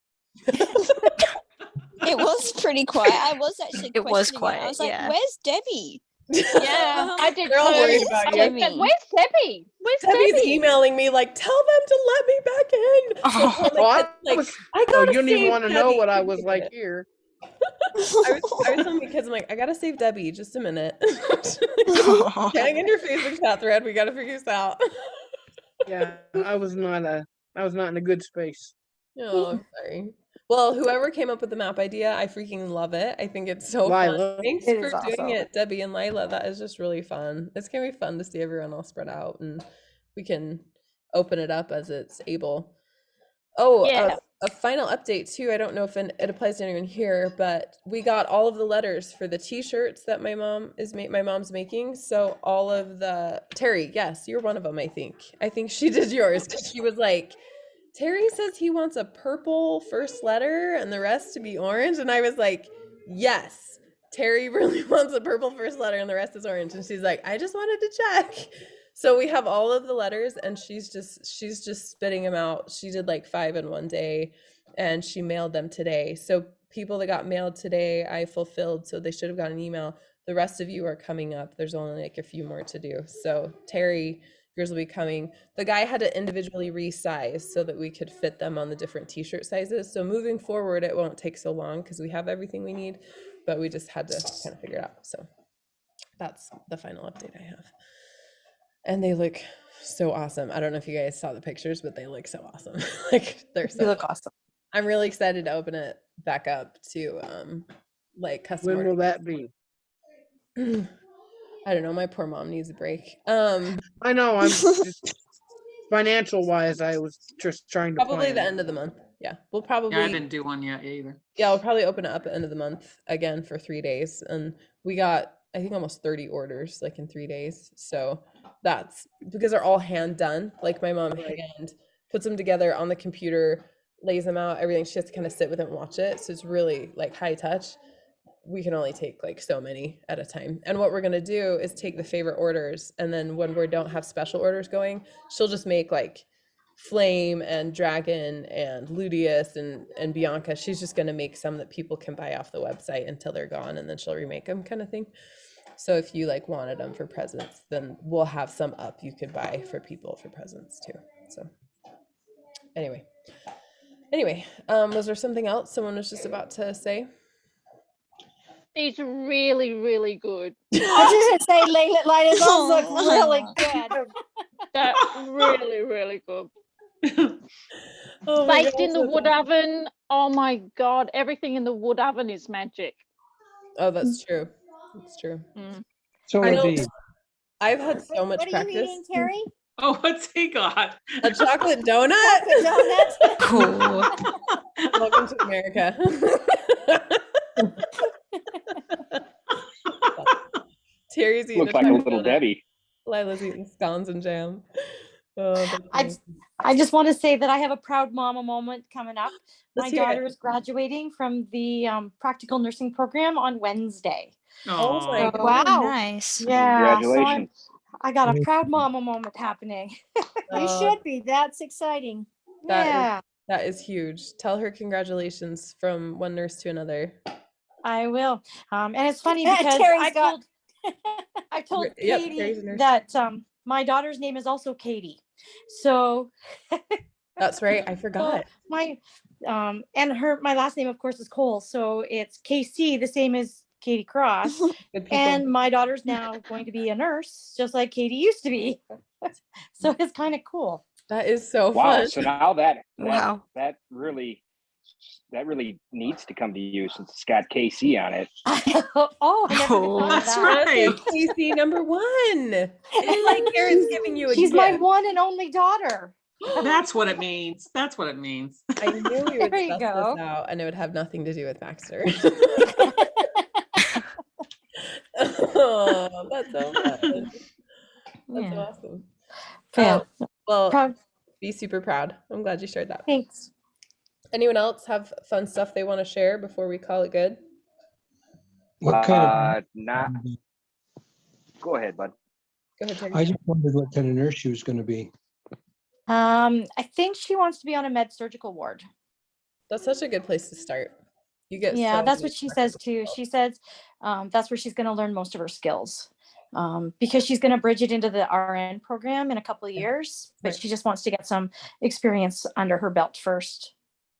It was pretty quiet. I was actually It was questioning quiet, I was like, yeah. "Where's Debbie?" Yeah, I did. They're all worried too. about I you. said, where's Debbie? Where's Debbie's Debbie? emailing me like, tell them to let me back in. Oh. So I'm I gotta you don't even save want to know Debbie. what I was like here. I was telling my kids, I'm like, I gotta save Debbie. Just a minute. Getting in your Facebook chat thread. We gotta figure this out. Yeah, I was not in a good space. Oh, I'm sorry. Well, whoever came up with the map idea, I freaking love it. I think it's so Lila. fun. Thanks It for is doing awesome. it, Debbie and Lila. That is just really fun. It's gonna be fun to see everyone all spread out, and we can open it up as it's able. Oh, Yeah. a final update too. I don't know if it applies to anyone here, but we got all of the letters for the T-shirts that my mom's making. So all of the Terry, yes, you're one of them. I think she did yours because she was like, Terry says he wants a purple first letter and the rest to be orange, and I was like, yes, Terry really wants a purple first letter and the rest is orange, and she's like, I just wanted to check. So we have all of the letters and she's just spitting them out. She did like 5 in one day and she mailed them today. So people that got mailed today, I fulfilled, so they should have got an email. The rest of you are coming up. There's only like a few more to do. So Terry, yours will be coming. The guy had to individually resize so that we could fit them on the different T-shirt sizes. So moving forward, it won't take so long because we have everything we need, but we just had to kind of figure it out. So that's the final update I have. And they look so awesome. I don't know if you guys saw the pictures, but they look so awesome. Like they're so They look awesome. I'm really excited to open it back up to like custom When will that be? I don't know. My poor mom needs a break. I know. I'm just financial wise. I was just trying to probably plan. the end of the month. Yeah, we'll probably. Yeah, I didn't do one yet either. Yeah, we'll probably open it up at the end of the month again for 3 days, and we got I think almost 30 orders like in 3 days. So that's because they're all hand done. Like my mom hand puts them together on the computer, lays them out, everything. She has to kind of sit with it and watch it. So it's really like high touch. We can only take like so many at a time. And what we're going to do is take the favorite orders. And then when we don't have special orders going, she'll just make like Flame and Dragon and Ludius and Bianca. She's just going to make some that people can buy off the website until they're gone. And then she'll remake them kind of thing. So if you like wanted them for presents, then we'll have some up you could buy for people for presents too. So anyway, was there something else someone was just about to say? These are really, really good. I was just gonna say, Lila, those look really good. They're really, really good. Oh my Baked God, in the wood oven. Oh my God, everything in the wood oven is magic. Oh, that's true. That's true. So I are know- these. I've had so much What are practice. you eating, Terry? Oh, what's he got? A chocolate donut. Donut. Cool. Welcome to America. Terry's eating Looks like a chocolate little donut. Debbie. Lila's eating scones and jam. Oh, that's I nice. I just want to say that I have a proud mama moment coming up. Let's My hear it. daughter is graduating from the practical nursing program on Wednesday. Oh my Aw. God. Wow. Nice. Yeah, so Congratulations. I got a proud mama moment happening. You Oh, should be. That's exciting. That is- Yeah, that is huge. Tell her congratulations from one nurse to another. I will. And it's funny because Terry's got- I told Yep, Katie Terry's a nurse. that my daughter's name is also Katie. So That's right. I forgot. my my last name of course is Cole, so it's KC, the same as Katie Cross. Good people. And my daughter's now going to be a nurse, just like Katie used to be. So it's kind of cool. That is so Wow. fun. So now that Wow. that really needs to come to you since it's got KC on it. Oh, I never thought of That's that. right. Casey number one. It's like Karen's giving you a She's gift. my one and only daughter. That's what it means. That's what it means. I knew we would There you suss go. this out, and it would have nothing to do with Baxter. Oh, that's so fun. That's Yeah. awesome. Yeah. Well, Proud. be super proud. I'm glad you shared that. Thanks. Anyone else have fun stuff they want to share before we call it good? What kind Not. Go ahead, bud. Go ahead, Terry. I just wondered what kind of nurse she was going to be. I think she wants to be on a med surgical ward. That's such a good place to start. You get Yeah, so that's many what she says too. She says that's where she's going to learn most of her skills, because she's going to bridge it into the RN program in a couple of years, but Right. she just wants to get some experience under her belt first.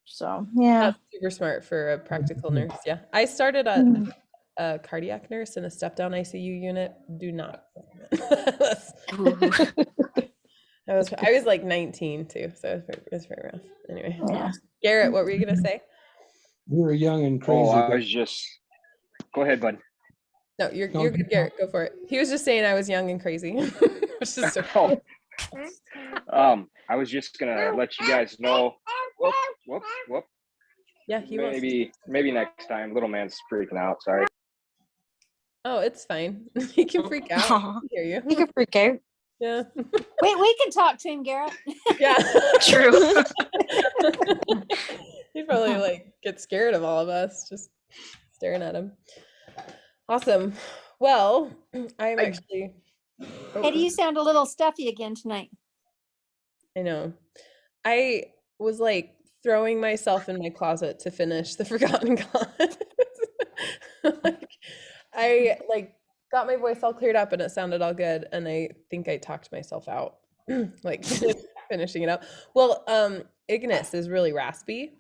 So yeah. That's super smart for a practical nurse. Yeah. I started at Mhm. a cardiac nurse in a step down ICU unit. Do not. That's- I was like 19 too, so it was very rough. Anyway, Yeah. Garrett, what were you gonna say? You were young and crazy. Oh, I but was just. Go ahead, bud. No, you're No, good, Garrett. Go for it. He was just saying I was young and crazy, which is so Oh. I was just gonna let you guys know. Whoop. yeah. He wants to- Maybe next time. Little man's freaking out. Sorry. Oh, it's fine. He can freak out. I can hear you. You can freak out. Yeah. Wait, we can talk to him, Garrett. Yeah. True. He probably like gets scared of all of us just staring at him. Awesome. Well, I'm actually. Oh, Eddie, you sound a little stuffy again tonight. I know. I was like throwing myself in my closet to finish The Forgotten Gods. Like, I like got my voice all cleared up and it sounded all good, and I think I talked myself out like finishing it up. Well, Ignis is really raspy,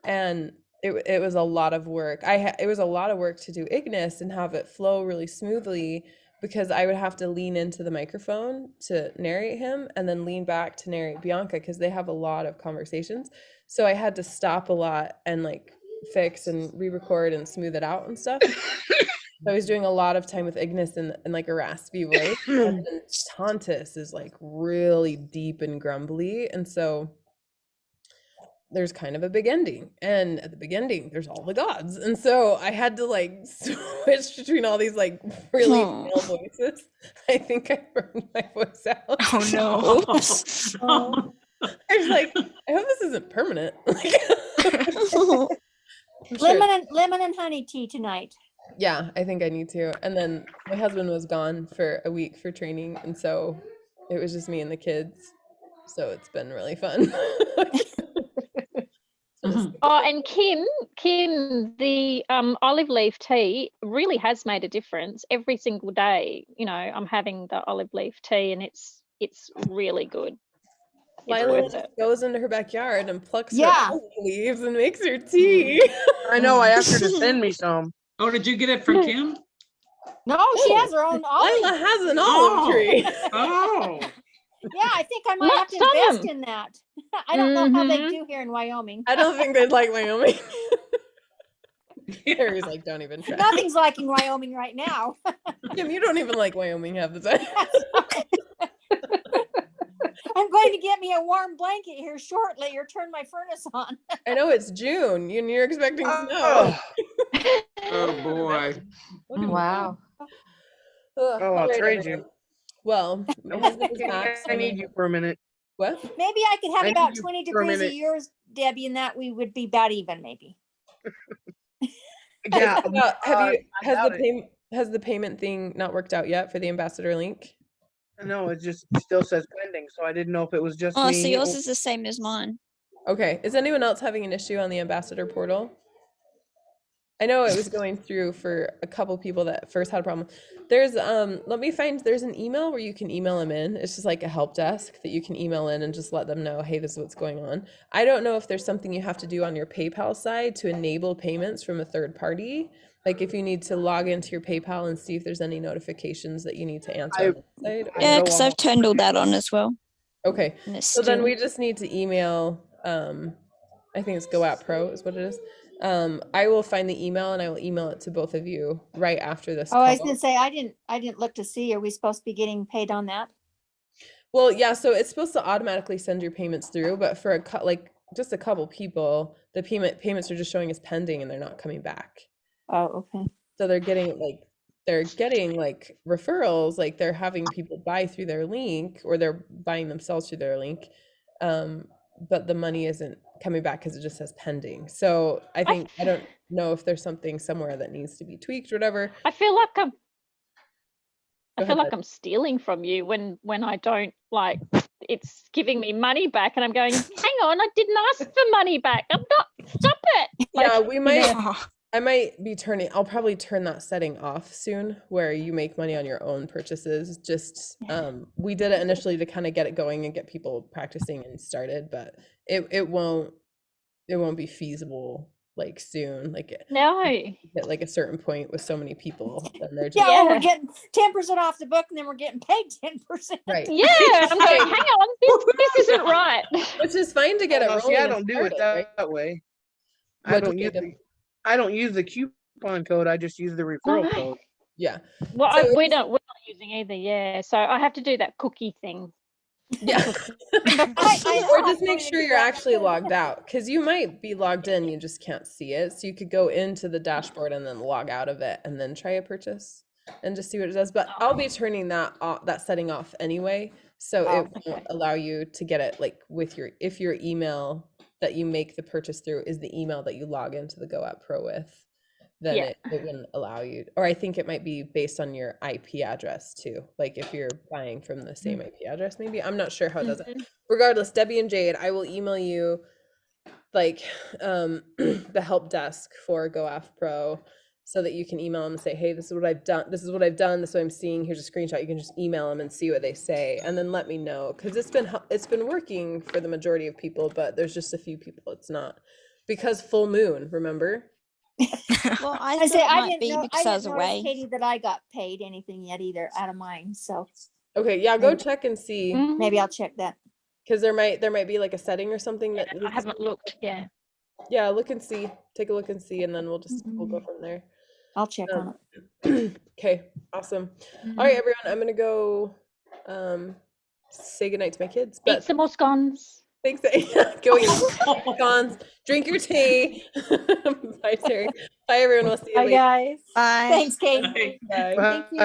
and it was a lot of work. It was a lot of work to do Ignis and have it flow really smoothly, because I would have to lean into the microphone to narrate him and then lean back to narrate Bianca, because they have a lot of conversations. So I had to stop a lot and like fix and re-record and smooth it out and stuff. So I was doing a lot of time with Ignis in like a raspy voice. And then Tantus is like really deep and grumbly. And so there's kind of a big ending. And at the big ending, there's all the gods. And so I had to like switch between all these like really male voices. I think I burned my voice out. Oh no. I was like, I hope this isn't permanent. I'm sure- Lemon and honey tea tonight. Yeah, I think I need to. And then my husband was gone for a week for training, and so it was just me and the kids. So it's been really fun. Oh, and Kim, the olive leaf tea really has made a difference. Every single day, you know, I'm having the olive leaf tea, and it's really good. It's Lila worth it. goes into her backyard and plucks Yeah. her olive leaves and makes her tea. I know. I asked her to send me some. Oh, did you get it from Kim? No, she has her own olive. Lila has an olive tree. Oh. Yeah, I think I might have to Lots of invest them. in that. I don't know how they Mhm. do here in Wyoming. I don't think they'd like Wyoming. Harry's like, don't even try. Nothing's liking Wyoming right now. Kim, you don't even like Wyoming half the time. I'm going to get me a warm blanket here shortly or turn my furnace on. I know it's June and you're expecting snow. Oh boy. Wow. Ugh, Oh, all I'll right, trade everyone. you. Well, my husband is back. so I I'm need gonna- you for a minute. What? Maybe I could have I about need you 20 for a degrees of minute. yours, Debbie, and that we would be about even, maybe. Yeah. Has the payment thing not worked out yet for the ambassador link? No, it just still says pending, so I didn't know if it was just Oh, me. so yours is the same as mine. Okay. Is anyone else having an issue on the ambassador portal? I know it was going through for a couple people that first had a problem. There's there's an email where you can email them in. It's just like a help desk that you can email in and just let them know, hey, this is what's going on. I don't know if there's something you have to do on your PayPal side to enable payments from a third party. Like if you need to log into your PayPal and see if there's any notifications that you need to answer on that side. Yeah, because I've turned all that on as well. Okay. And it's So then still- we just need to email, I think it's Go App Pro is what it is. I will find the email and I will email it to both of you right after this Oh, I was call. gonna say, I didn't look to see. Are we supposed to be getting paid on that? Well, yeah, so it's supposed to automatically send your payments through, but for just a couple people, the payments are just showing as pending and they're not coming back. Oh, okay. So they're getting like referrals, like they're having people buy through their link or they're buying themselves through their link. But the money isn't coming back because it just says pending. So I don't know if there's something somewhere that needs to be tweaked or whatever. I feel like Go ahead, I'm stealing from you when I don't, like, it's giving me money back and I'm going, hang on, I didn't ask for money back. I'm not, stop it. Yeah, Like, we might I'll probably turn that setting off soon where you make money on your own purchases. Just we did it initially to kind of get it going and get people practicing and started, but it won't be feasible like soon. Like no. At like a certain point with so many people, then they're just Yeah, well, we're getting 10% off the book and then we're getting paid 10%. right. Yeah, I'm going, hang on, this isn't right. Which is fine to get it Well, rolling. see, I and don't do it started, that right? way. What'd you do? I don't use the coupon code. I just use the referral code. Yeah. Well, So we're not using either. Yeah, so I have to do that cookie thing. Yeah. Or just make sure you're actually logged out because you might be logged in, you just can't see it. So you could go into the dashboard and then log out of it and then try a purchase and just see what it does. But I'll be turning that setting off anyway. So it won't allow you to get it like with if your email that you make the purchase through is the email that you log into the Go App Pro with, then it wouldn't allow you, or I think it might be based on your IP address too. Like if you're buying from the same IP address, maybe. I'm not sure how it does it. Regardless, Debbie and Jade, I will email you like the help desk for Go App Pro so that you can email them and say, hey, this is what I've done. This is what I've done. This is what I'm seeing. Here's a screenshot. You can just email them and see what they say and then let me know. Cause it's been working for the majority of people, but there's just a few people it's not because full moon, remember? Well, I I say thought it I might didn't be know. because I I was didn't notice, away. Katie, that I got paid anything yet either out of mine. So Okay, yeah, go check and see. maybe I'll check that. Because there might be like a setting or something that I haven't looked. Yeah. Yeah, look and see. Take a look and see, and then we'll go from there. I'll check on it. Okay, awesome. All right, everyone, I'm gonna go say goodnight to my kids. But Eat some more scones. thanks. Go eat scones. Drink your tea. Bye, Terry. Bye, everyone. We'll see you Bye, later. guys. Bye. Thanks, Katie. Bye. Thank you.